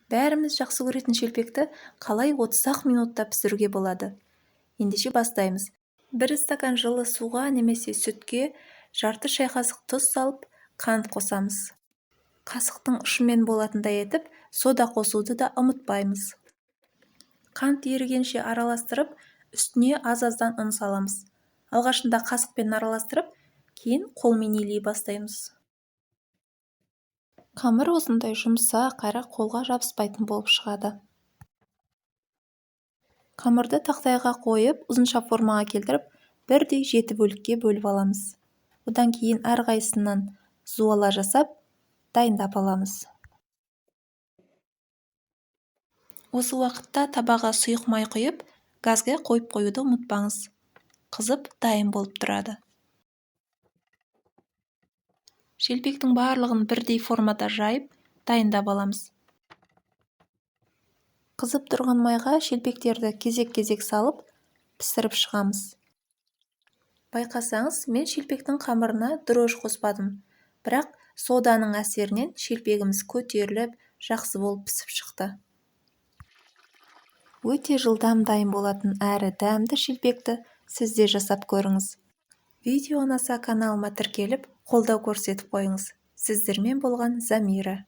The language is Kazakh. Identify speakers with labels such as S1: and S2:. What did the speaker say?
S1: Бәріміз жақсы көретін шелпекті қалай 30 минутта пісіруге болады? Ендеше бастаймыз. 1 стакан жылы суға немесе сүтке жарты шай қасық тұз салып, қант қосамыз. Қасықтың ұшымен болатындай етіп, сода қосуды да ұмытпаймыз. Қант ерігенше араластырып, үстіне аз-аздан ұн саламыз. Алғашында қасықпен араластырып, кейін қолмен илей бастаймыз. Қамыр осындай жұмсақ әрі қолға жабыспайтын болып шығады. Қамырды тақтайға қойып, ұзынша формаға келтіріп, бірдей 7 бөлікке бөліп аламыз. Одан кейін әрқайсысынан зуала жасап, дайындап аламыз. Осы уақытта табаға сұйық май құйып, газға қойып қоюды ұмытпаңыз. Қызып, дайын болып тұрады. Шелпектің барлығын бірдей формада жайып, дайындап аламыз. Қызып тұрған майға шелпектерді кезек-кезек салып, пісіріп шығамыз. Байқасаңыз, мен шелпектің қамырына дрожь қоспадым, бірақ соданың әсерінен шелпегіміз көтеріліп, жақсы болып пісіп шықты. Өте жылдам дайын болатын әрі дәмді шелпекті сіз де жасап көріңіз. Видео ұнаса каналыма тіркеліп, қолдау көрсетіп қойыңыз. Сіздермен болған Замира.